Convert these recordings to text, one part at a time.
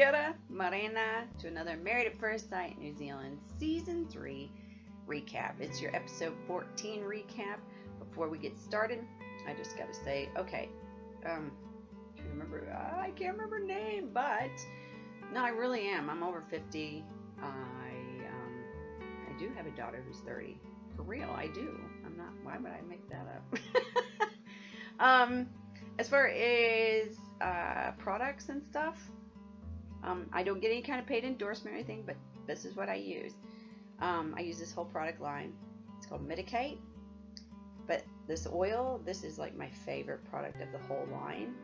Kia ora, Marina, to another Married at First Sight New Zealand Season 3 recap. It's your episode 14 recap. Before we get started, I just got to say, okay, I can't remember her name, but no, I really am. I'm over 50. I do have a daughter who's 30. For real, I do. I'm not. Why would I make that up? As far as products and stuff, I don't get any kind of paid endorsement or anything, but this is what I use. I use this whole product line. It's called Medicate. But this oil, this is like my favorite product of the whole line.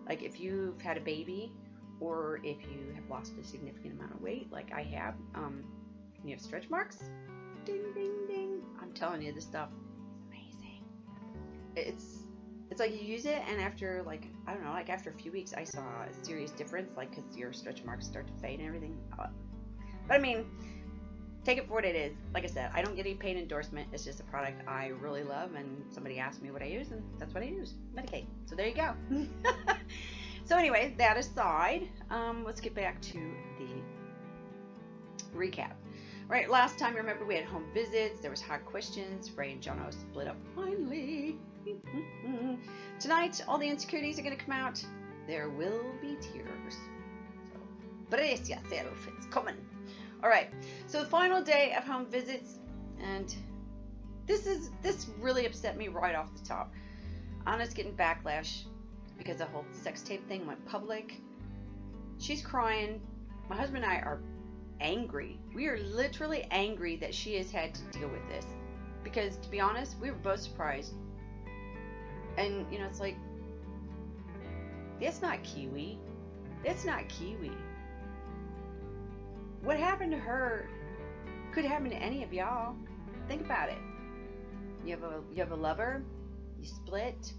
Like if you've had a baby, or if you have lost a significant amount of weight, like I have, and you have stretch marks, ding, ding, ding. I'm telling you, this stuff is amazing. It's like you use it, and after after a few weeks, I saw a serious difference, like because your stretch marks start to fade and everything. But I mean, take it for what it is. Like I said, I don't get any paid endorsement. It's just a product I really love, and somebody asked me what I use, and that's what I use. Medicate. So there you go. So anyway, that aside, let's get back to the recap. Right, last time, remember, we had home visits. There was hard questions. Ray and Jono split up finally. Tonight, all the insecurities are going to come out. There will be tears. So, brace yourself. It's coming. All right. So the final day of home visits, and this really upset me right off the top. Anna's getting backlash because the whole sex tape thing went public. She's crying. My husband and I are angry. We are literally angry that she has had to deal with this, because to be honest, we were both surprised. And it's like, it's not Kiwi. It's not Kiwi. What happened to her could happen to any of y'all. Think about it. You have a lover, you split.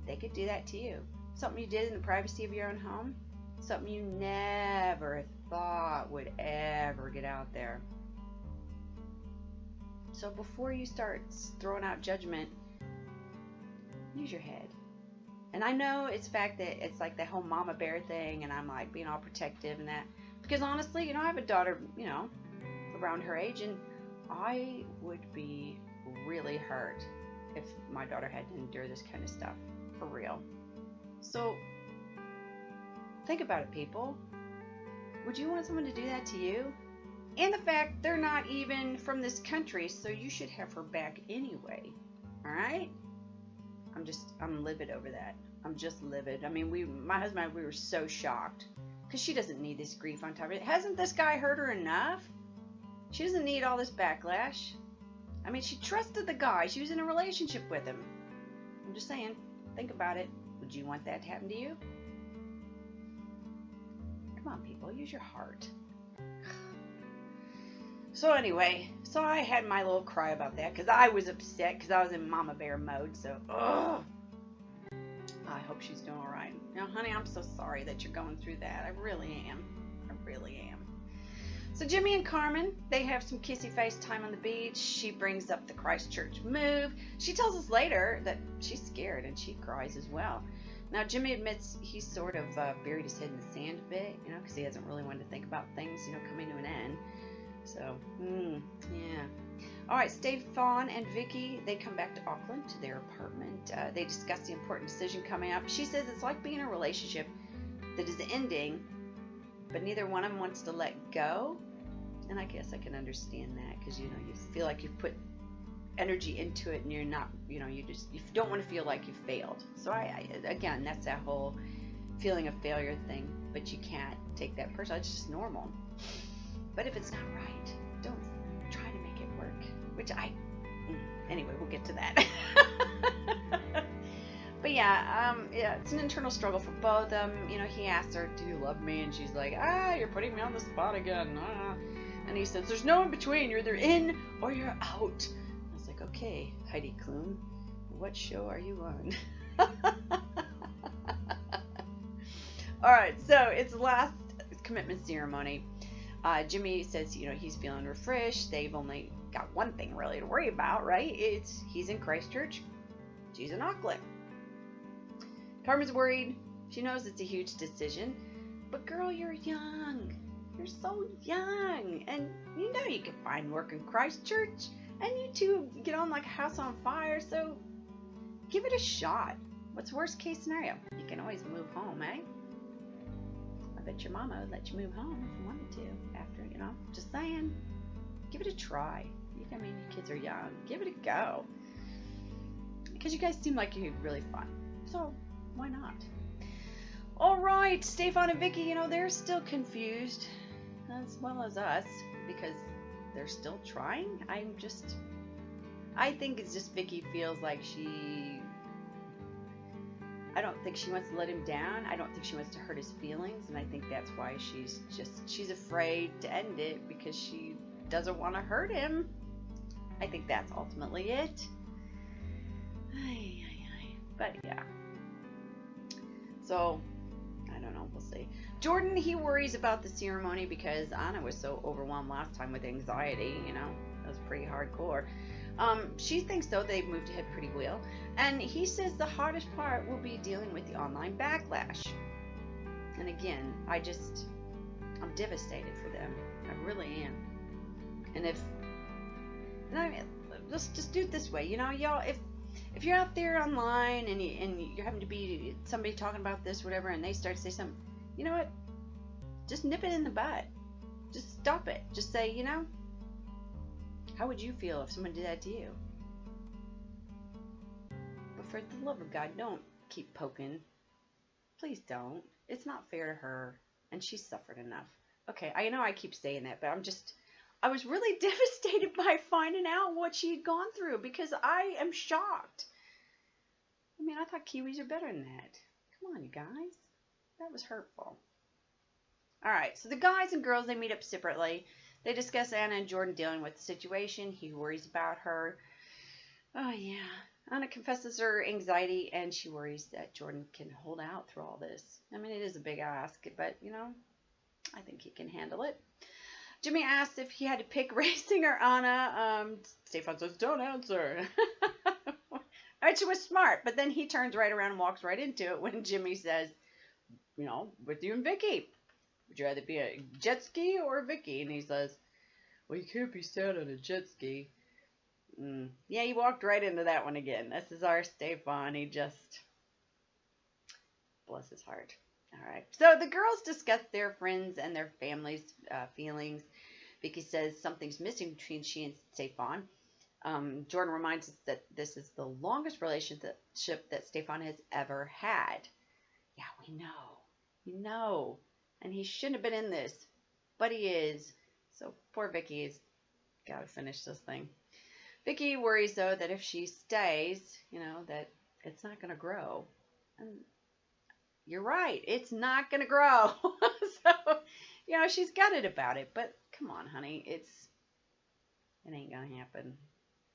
They could do that to you. Something you did in the privacy of your own home. Something you never thought would ever get out there. So before you start throwing out judgment, use your head. And I know it's the fact that it's like the whole mama bear thing, and I'm like being all protective and that. Because honestly, I have a daughter, around her age, and I would be really hurt if my daughter had to endure this kind of stuff. For real. So think about it, people. Would you want someone to do that to you? And the fact they're not even from this country, so you should have her back anyway. Alright? I'm livid over that. I'm just livid. I mean, my husband and I, we were so shocked. Because she doesn't need this grief on top of it. Hasn't this guy hurt her enough? She doesn't need all this backlash. I mean, she trusted the guy. She was in a relationship with him. I'm just saying. Think about it. Would you want that to happen to you? Come on, people. Use your heart. So anyway, I had my little cry about that because I was upset because I was in mama bear mode. So, I hope she's doing all right. Now, honey, I'm so sorry that you're going through that. I really am. I really am. So Jimmy and Carmen, they have some kissy face time on the beach. She brings up the Christchurch move. She tells us later that she's scared, and she cries as well. Now, Jimmy admits he's sort of buried his head in the sand a bit, because he hasn't really wanted to think about things, coming to an end. So, yeah. All right, Stefaan and Vicky, they come back to Auckland to their apartment. They discuss the important decision coming up. She says it's like being in a relationship that is ending, but neither one of them wants to let go. And I guess I can understand that because, you feel like you've put energy into it and you're not, you don't want to feel like you failed. So again, that's that whole feeling of failure thing, but you can't take that personally. It's just normal. But if it's not right, don't try to make it work, anyway, we'll get to that. But yeah, it's an internal struggle for both of them. He asks her, do you love me? And she's like, you're putting me on the spot again. And he says, there's no in between. You're either in or you're out. I was like, okay, Heidi Klum, what show are you on? All right, so it's the last commitment ceremony. Jimmy says, he's feeling refreshed. They've only got one thing really to worry about, right? He's in Christchurch. She's in Auckland. Carmen's worried She knows it's a huge decision, but girl, you're young. You're so young, and you know you can find work in Christchurch, and you two get on like a house on fire, so give it a shot. What's worst case scenario? You can always move home, eh? I bet your mama would let you move home if you wanted to after, you know, just saying. Give it a try. I mean, your kids are young. Give it a go. Because you guys seem like you're really fun. So, why not? All right, Stefaan and Vicky, you know, they're still confused, as well as us, because they're still trying. I think it's just Vicky feels like I don't think she wants to let him down. I don't think she wants to hurt his feelings, and I think that's why she's afraid to end it, because she doesn't want to hurt him. I think that's ultimately it. But yeah. So, I don't know. We'll see. Jordan, he worries about the ceremony because Anna was so overwhelmed last time with anxiety. You know, that was pretty hardcore. She thinks, though, they've moved ahead pretty well. And he says the hardest part will be dealing with the online backlash. And again, I'm devastated for them. I really am. And let's just do it this way, you know, y'all. If you're out there online and you're having to be somebody talking about this, whatever, and they start to say something, you know what? Just nip it in the bud. Just stop it. Just say, you know, how would you feel if someone did that to you? But for the love of God, don't keep poking. Please don't. It's not fair to her, and she's suffered enough. Okay, I know I keep saying that, but I was really devastated by finding out what she had gone through, because I am shocked. I mean, I thought Kiwis are better than that. Come on, you guys. That was hurtful. All right, so the guys and girls, they meet up separately. They discuss Anna and Jordan dealing with the situation. He worries about her. Oh, yeah. Anna confesses her anxiety, and she worries that Jordan can hold out through all this. I mean, it is a big ask, but, you know, I think he can handle it. Jimmy asks if he had to pick racing or Anna. Stefaan says, don't answer. Which was smart, but then he turns right around and walks right into it when Jimmy says, you know, with you and Vicky, would you rather be a jet ski or a Vicky? And he says, well, you can't be sad on a jet ski. Yeah, he walked right into that one again. This is our Stefaan. He just, bless his heart. All right. So the girls discuss their friends and their families' feelings. Vicky says something's missing between she and Stefaan. Jordan reminds us that this is the longest relationship that Stefaan has ever had. Yeah, we know. We know. And he shouldn't have been in this, but he is. So poor Vicky's got to finish this thing. Vicky worries, though, that if she stays, you know, that it's not going to grow. And you're right. It's not going to grow. So, you know, she's gutted about it. But come on, honey. It ain't going to happen.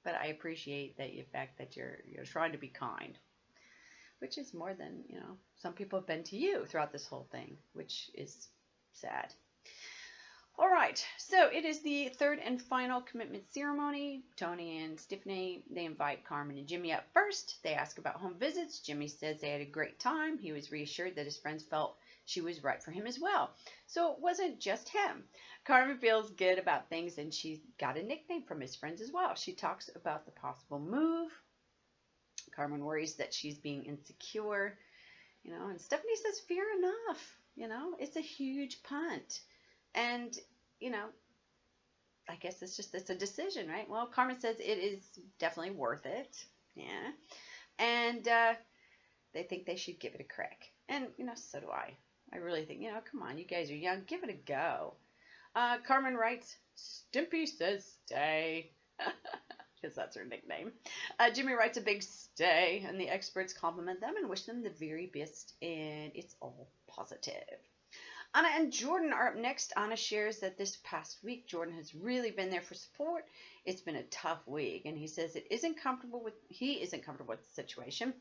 But I appreciate the fact that you're trying to be kind. Which is more than, you know, some people have been to you throughout this whole thing. Which is sad. All right, so it is the third and final commitment ceremony. Tony and Stephanie, they invite Carmen and Jimmy up first. They ask about home visits. Jimmy says they had a great time. He was reassured that his friends felt she was right for him as well. So it wasn't just him. Carmen feels good about things, and she got a nickname from his friends as well. She talks about the possible move. Carmen worries that she's being insecure, you know, and Stephanie says, fear enough, you know, it's a huge punt. And, you know, I guess it's a decision, right? Well, Carmen says it is definitely worth it. Yeah. And they think they should give it a crack. And, you know, so do I. I really think, you know, come on, you guys are young. Give it a go. Carmen writes, Stimpy says stay. Because that's her nickname. Jimmy writes a big stay. And the experts compliment them and wish them the very best. And it's all positive. Anna and Jordan are up next. Anna shares that this past week, Jordan has really been there for support. It's been a tough week, and he says he isn't comfortable with the situation,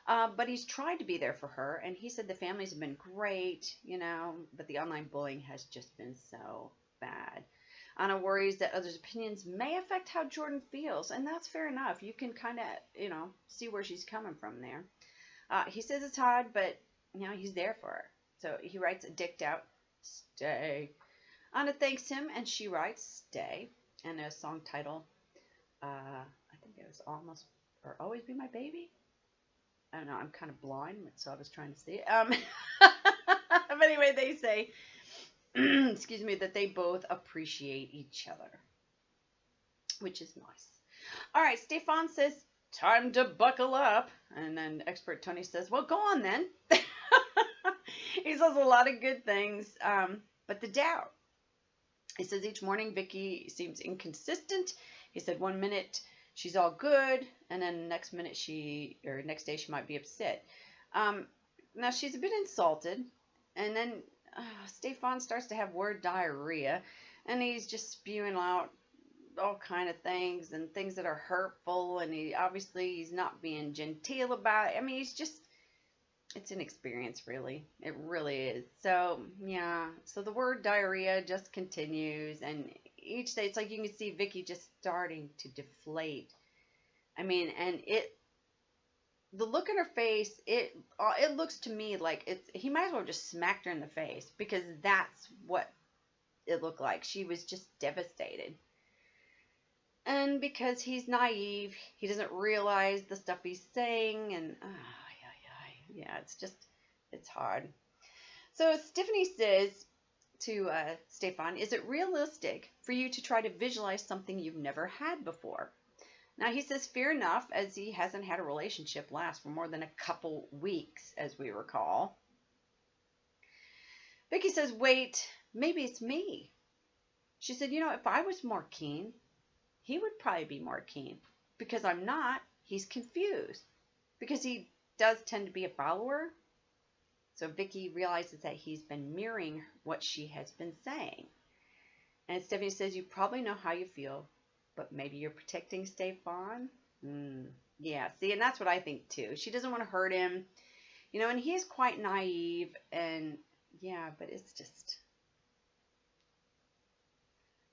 but he's tried to be there for her, and he said the families have been great, you know, but the online bullying has just been so bad. Anna worries that others' opinions may affect how Jordan feels, and that's fair enough. You can kind of, you know, see where she's coming from there. He says it's hard, but he's there for her. So he writes a dict out, stay. Anna thanks him, and she writes stay, and a song title, I think it was almost or always be my baby. I don't know. I'm kind of blind, so I was trying to see. But anyway, they say, excuse me, that they both appreciate each other, which is nice. All right, Stefaan says, time to buckle up. And then expert Tony says, well, go on then. He says a lot of good things, but the doubt. He says each morning Vicky seems inconsistent. He said 1 minute she's all good, and then next day she might be upset. Now she's a bit insulted, and then Stefaan starts to have word diarrhea, and he's just spewing out all kind of things and things that are hurtful, and he's not being genteel about it. I mean, it's inexperience, really. It really is. So, yeah. So the word diarrhea just continues, and each day it's like you can see Vicky just starting to deflate. I mean, and the look in her face, it looks to me like he might as well just smacked her in the face, because that's what it looked like. She was just devastated. And because he's naive, he doesn't realize the stuff he's saying, and yeah, it's hard. So Stephanie says to Stefaan, is it realistic for you to try to visualize something you've never had before? Now he says, fear enough, as he hasn't had a relationship last for more than a couple weeks, as we recall. Vicky says, wait, maybe it's me. She said, if I was more keen, he would probably be more keen. Because I'm not, he's confused. Because he does tend to be a follower. So Vicky realizes that he's been mirroring what she has been saying. And Stephanie says, you probably know how you feel, but maybe you're protecting Stefaan. Yeah, see, and that's what I think too. She doesn't want to hurt him, and he's quite naive, and yeah, but it's just.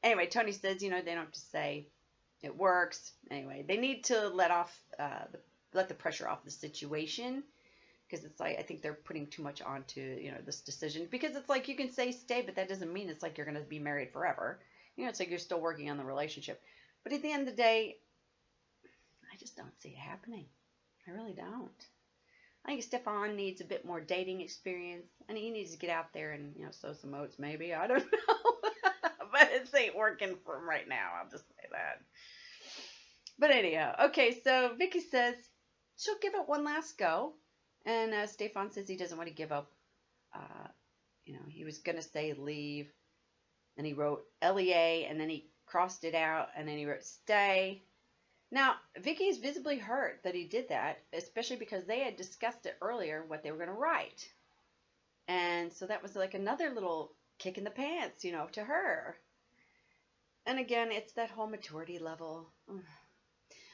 Anyway, Tony says, they don't have to say it works. Anyway, they need to let the pressure off the situation, because it's like I think they're putting too much onto this decision, because it's like you can say stay, but that doesn't mean it's like you're going to be married forever. It's like you're still working on the relationship. But at the end of the day, I just don't see it happening. I really don't. I think Stefaan needs a bit more dating experience, and he needs to get out there and sow some oats maybe. I don't know. But it ain't working for him right now. I'll just say that. But anyhow, okay, so Vicky says she'll give it one last go. And Stefaan says he doesn't want to give up. He was going to say leave. And he wrote LEA, and then he crossed it out, and then he wrote stay. Now, Vicky is visibly hurt that he did that, especially because they had discussed it earlier, what they were going to write. And so that was like another little kick in the pants, to her. And again, it's that whole maturity level.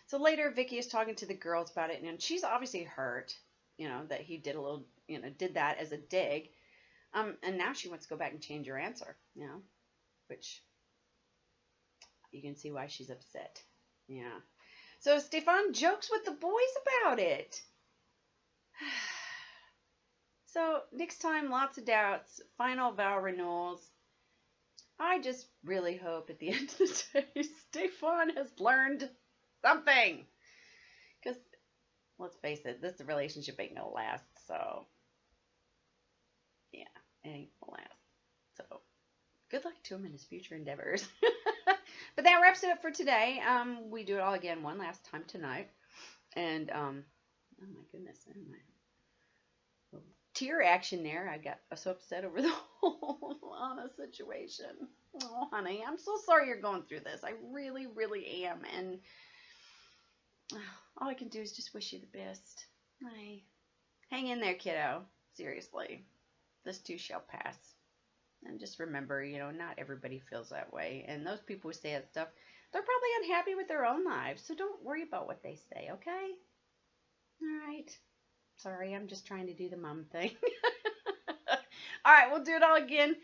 So later, Vicky is talking to the girls about it, and she's obviously hurt, that he did did that as a dig. And now she wants to go back and change her answer, which you can see why she's upset. Yeah. So Stefaan jokes with the boys about it. So next time, lots of doubts, final vow renewals. I just really hope at the end of the day, Stefaan has learned something. Because, let's face it, this relationship ain't gonna last, so. Yeah, it ain't gonna last. So, good luck to him in his future endeavors. But that wraps it up for today. We do it all again one last time tonight. And, oh my goodness, tear action there. I got so upset over the whole Anna situation. Oh, honey, I'm so sorry you're going through this. I really, really am. And all I can do is just wish you the best. Hang in there, kiddo. Seriously. This too shall pass. And just remember, not everybody feels that way. And those people who say that stuff, they're probably unhappy with their own lives. So don't worry about what they say, okay? All right. Sorry, I'm just trying to do the mom thing. All right, we'll do it all again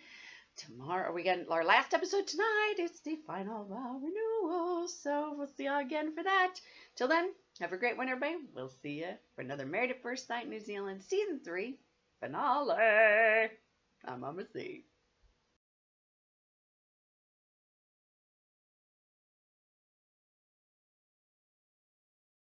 tomorrow. We got our last episode tonight. It's the final vow renewal. So we'll see y'all again for that. Till then, have a great one, everybody. We'll see you for another Married at First Sight New Zealand Season 3. Finale. I'm Mama C.